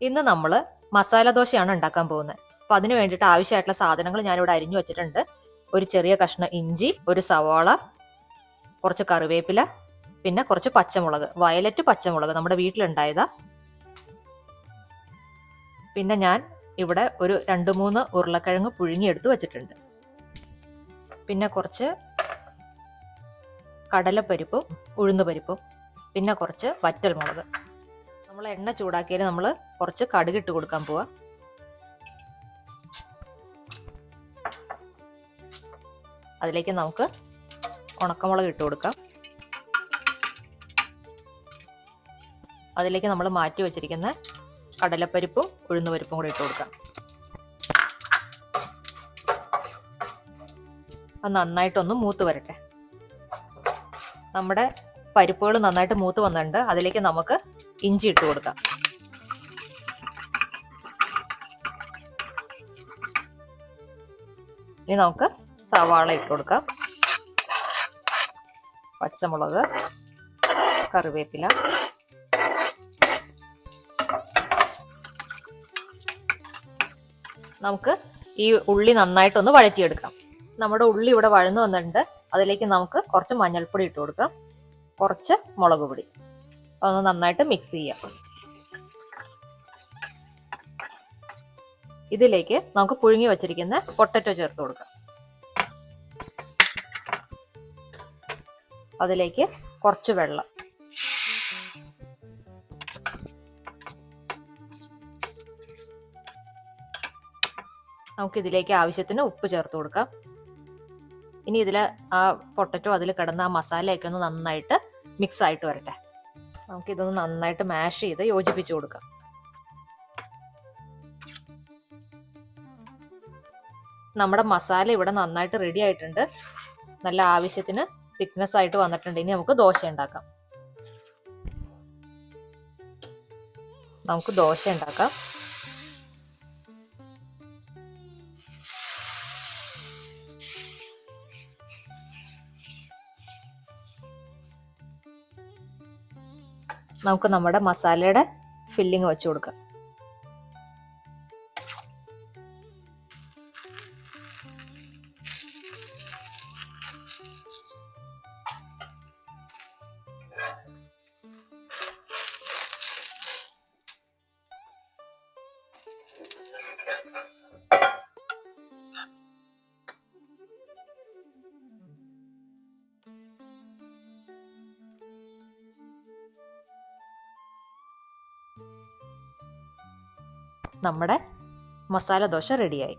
ഇന്ന് നമ്മൾ മസാല ദോശയാണ് ഉണ്ടാക്കാൻ പോകുന്നത്. അപ്പോൾ അതിന് വേണ്ടിയിട്ട് ആവശ്യമായിട്ടുള്ള സാധനങ്ങൾ ഞാനിവിടെ അരിഞ്ഞു വെച്ചിട്ടുണ്ട്. ഒരു ചെറിയ കഷ്ണം ഇഞ്ചി, ഒരു സവാള, കുറച്ച് കറിവേപ്പില, പിന്നെ കുറച്ച് പച്ചമുളക്, വയലറ്റ് പച്ചമുളക് നമ്മുടെ വീട്ടിലുണ്ടായതാ. പിന്നെ ഞാൻ ഇവിടെ ഒരു 2-3 ഉരുളക്കിഴങ്ങ് പുഴുങ്ങിയെടുത്ത് വെച്ചിട്ടുണ്ട്. പിന്നെ കുറച്ച് കടലപ്പരിപ്പും ഉഴുന്നുപരിപ്പും, പിന്നെ കുറച്ച് വറ്റൽമുളക്. നമ്മൾ എണ്ണ ചൂടാക്കിയാൽ നമ്മൾ കുറച്ച് കടുകിട്ട് കൊടുക്കാൻ പോവാ. അതിലേക്ക് നമുക്ക് ഉണക്കമുളക് ഇട്ട് കൊടുക്കാം. അതിലേക്ക് നമ്മൾ മാറ്റി വെച്ചിരിക്കുന്ന കടലപ്പരിപ്പും ഉഴുന്നുപരിപ്പും കൂടി ഇട്ട് കൊടുക്കാം. അത് നന്നായിട്ടൊന്ന് മൂത്ത് വരട്ടെ. നമ്മുടെ പരിപ്പുകൾ നന്നായിട്ട് മൂത്ത് വന്നിട്ടുണ്ട്. അതിലേക്ക് നമുക്ക് ഇഞ്ചി ഇട്ട് കൊടുക്കാം. ഇനി നമുക്ക് സവാള ഇട്ട് കൊടുക്കാം, പച്ചമുളക്, കറിവേപ്പില, നമുക്ക് ഈ ഉള്ളി നന്നായിട്ടൊന്ന് വഴറ്റിയെടുക്കാം. നമ്മുടെ ഉള്ളി ഇവിടെ വഴന്നു വന്നിട്ടുണ്ട്. അതിലേക്ക് നമുക്ക് കുറച്ച് മഞ്ഞൾപ്പൊടി ഇട്ട് കൊടുക്കാം, കുറച്ച് മുളക് പൊടി. അതൊന്ന് നന്നായിട്ട് മിക്സ് ചെയ്യാം. ഇതിലേക്ക് നമുക്ക് പുഴുങ്ങി വെച്ചിരിക്കുന്ന പൊട്ടറ്റോ ചേർത്ത് കൊടുക്കാം. അതിലേക്ക് കുറച്ച് വെള്ളം, നമുക്കിതിലേക്ക് ആവശ്യത്തിന് ഉപ്പ് ചേർത്ത് കൊടുക്കാം. ഇനി ഇതിൽ ആ പൊട്ടറ്റോ അതിൽ കിടന്ന ആ മസാലയൊക്കെ ഒന്ന് നന്നായിട്ട് മിക്സ് ആയിട്ട് വരട്ടെ. നമുക്കിതൊന്ന് നന്നായിട്ട് മാഷ് ചെയ്ത് യോജിപ്പിച്ച് കൊടുക്കാം. നമ്മുടെ മസാല ഇവിടെ നന്നായിട്ട് റെഡി ആയിട്ടുണ്ട്. നല്ല ആവശ്യത്തിന് തിക്നെസ് ആയിട്ട് വന്നിട്ടുണ്ട്. ഇനി നമുക്ക് ദോശ ഉണ്ടാക്കാം. നമുക്ക് നമ്മുടെ മസാലയുടെ ഫില്ലിങ് വെച്ച് കൊടുക്കാം. നമ്മുടെ മസാല ദോശ റെഡിയായി.